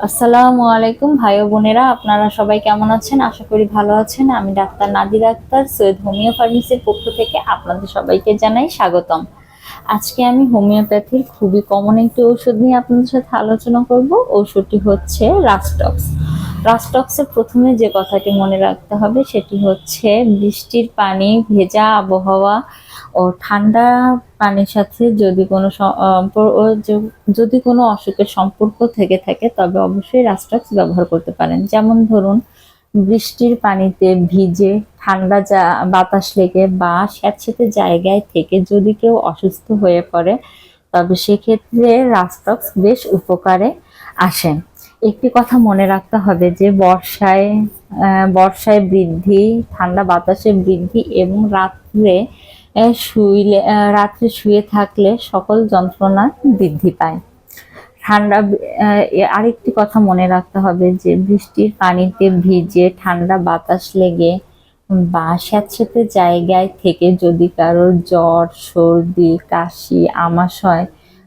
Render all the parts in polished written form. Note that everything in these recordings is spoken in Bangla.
আসসালামু আলাইকুম ভাই ও বোনেরা, আপনারা সবাই কেমন আছেন? আশা করি ভালো আছেন। আমি ডাক্তার নাদিরা আক্তার, সৈয়দ হোমিও ফার্মেসির পক্ষ থেকে আপনাদের সবাইকে জানাই স্বাগতম। আজকে আমি হোমিওপ্যাথির খুবই কমন একটি ওষুধ নিয়ে আপনাদের সাথে আলোচনা করব। ওষুধটি হচ্ছে রাস্টক্স। রাস্টক্সের প্রথমে যে কথাটি মনে রাখতে হবে সেটি হচ্ছে বৃষ্টির পানি, ভেজা আবহাওয়া ও ঠান্ডা পানির সাথে যদি কোনো অসুখের সম্পর্ক থেকে থাকে তবে অবশ্যই রাস্টক্স ব্যবহার করতে পারেন। যেমন ধরুন, বৃষ্টির পানিতে ভিজে ঠান্ডা বাতাস লেগে বা স্যাঁতসেঁতে জায়গায় থেকে যদি কেউ অসুস্থ হয়ে পড়ে তবে সেক্ষেত্রে রাস্টক্স বেশ উপকারে আসে। একটি কথা মনে রাখতে হবে যে বর্ষায় বৃদ্ধি, ঠান্ডা বাতাসে বৃদ্ধি এবং রাত্রে শুয়ে থাকলে সকল যন্ত্রণা বৃদ্ধি পায়। আরেকটি কথা মনে রাখতে হবে যে বৃষ্টির পানিতে ভিজে ঠান্ডা বাতাস লেগে বা স্যাঁতসেঁতে জায়গায় থেকে যদি কারোর জ্বর, সর্দি, কাশি, আমাশয়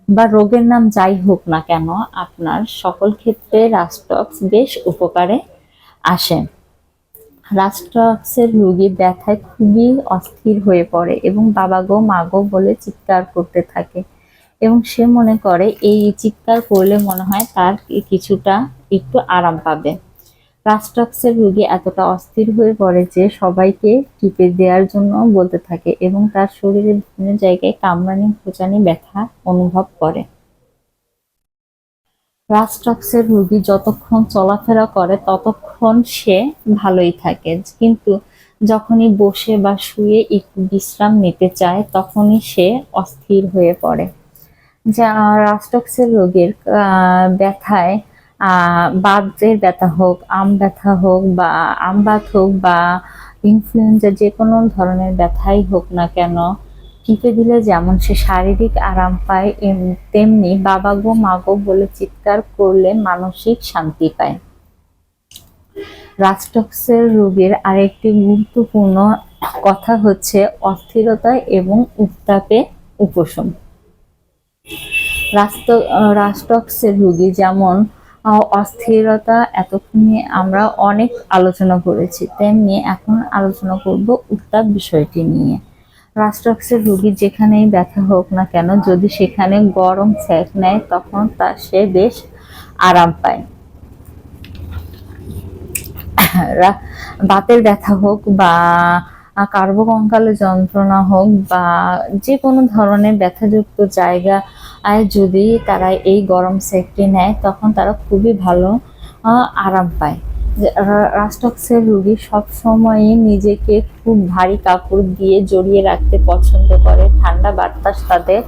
বা রোগের নাম যাই হোক না কেন, আপনার সকল ক্ষেত্রে রাস্টক্স বেশ উপকারে আসে। রাস্টক্সের রোগী ব্যথায় খুবই অস্থির হয়ে পড়ে এবং বাবা গো মা গো বলে চিৎকার করতে থাকে এবং সে মনে করে এই চিৎকার করলে মনে হয় তার কিছুটা একটু আরাম পাবে। রাস্টক্সের রোগী এতটা অস্থির হয়ে পড়ে যে সবাইকে টিপে দেওয়ার জন্য বলতে থাকে এবং তার শরীরের বিভিন্ন জায়গায় কামড়ানি খোঁচানি ব্যথা অনুভব করে। রাস্টক্সের রোগী যতক্ষণ চলাফেরা করে ততক্ষণ সে ভালোই থাকে, কিন্তু যখনই বসে বা শুয়ে একটু বিশ্রাম নিতে চায় তখনই সে অস্থির হয়ে পড়ে। যা রাস্টক্সের রোগীর ব্যথায় বাতের ব্যথা হোক, আমবাত হোক বা ইনফ্লুয়েঞ্জা, যে কোনো ধরনের ব্যথাই হোক না কেন, টিপে দিলে যেমন সে শারীরিক আরাম পায় তেমনি বাবা গো মা গো বলে চিৎকার করলে মানসিক শান্তি পায়। রাস্টক্সের রোগীর আরেকটি গুরুত্বপূর্ণ কথা হচ্ছে অস্থিরতা এবং উত্তাপে উপশম। রাস্টক্সের রোগী যেমন অস্থিরতা এতক্ষণে আমরা অনেক আলোচনা করেছি, তেমনি এখন আলোচনা করব উত্তাপ বিষয়টি নিয়ে। রাস্টক্সের রোগী যেখানেই ব্যথা হোক না কেন, যদি সেখানে গরম সেঁক নেয় তখন সে বেশ আরাম পায়। বাতের ব্যথা হোক বা কার্বকঙ্কালে যন্ত্রণা হোক বা যে কোনো ধরনের ব্যথাযুক্ত জায়গায় যদি তারা এই গরম সেকটি নেয় তখন তারা খুবই ভালো আরাম পায়। রাস্টক্সের রোগী সবসময়ই নিজেকে খুব ভারী কাপড় দিয়ে জড়িয়ে রাখতে পছন্দ করে। ঠান্ডা বাতাস তাদের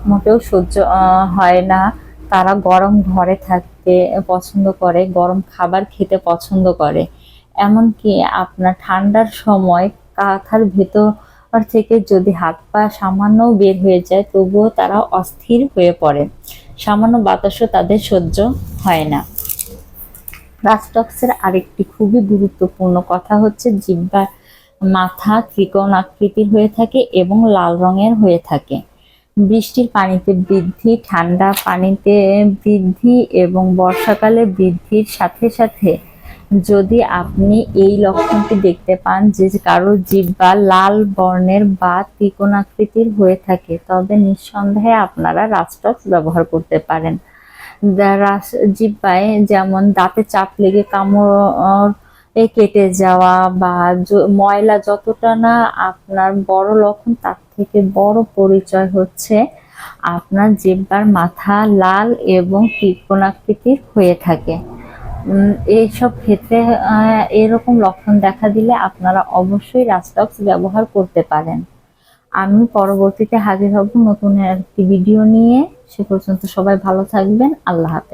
মোটেও সহ্য হয় না। তারা গরম ঘরে থাকতে পছন্দ করে, গরম খাবার খেতে পছন্দ করে। এমনকি আপনার ঠান্ডার সময় কাঁথার ভেতর থেকে যদি হাত পা সামান্য বের হয়ে যায় তবুও তারা অস্থির হয়ে পড়ে। সামান্য বাতাসও তাদের সহ্য হয় না। রাস্টক্সের আরেকটি খুবই গুরুত্বপূর্ণ কথা হচ্ছে জিহ্বার মাথা ত্রিকোণ আকৃতির হয়ে থাকে এবং লাল রঙের হয়ে থাকে। বৃষ্টির পানিতে বৃদ্ধি, ঠান্ডা পানিতে বৃদ্ধি এবং বর্ষাকালে বৃদ্ধির সাথে সাথে যদি আপনি এই লক্ষণটি দেখতে পান যে কারো জিহ্বা লাল বর্ণের বা ত্রিকোণাকৃতির হয়ে থাকে তবে নিঃসন্দেহে আপনারা রাস্টক্স ব্যবহার করতে পারেন। জিহ্বায় যেমন দাঁতে চাপ লেগে কামড়ে কেটে যাওয়া বা ময়লা যতটা না আপনার বড় লক্ষণ, তার থেকে বড় পরিচয় হচ্ছে আপনার জিহ্বার মাথা লাল এবং ত্রিকোণাকৃতির হয়ে থাকে। এইসব ক্ষেত্রে এরকম লক্ষণ দেখা দিলে আপনারা অবশ্যই রাস্টক্স ব্যবহার করতে পারেন। আমি পরবর্তীতে হাজির হব নতুন একটি ভিডিও নিয়ে। সে পর্যন্ত সবাই ভালো থাকবেন। আল্লাহ হাফেজ।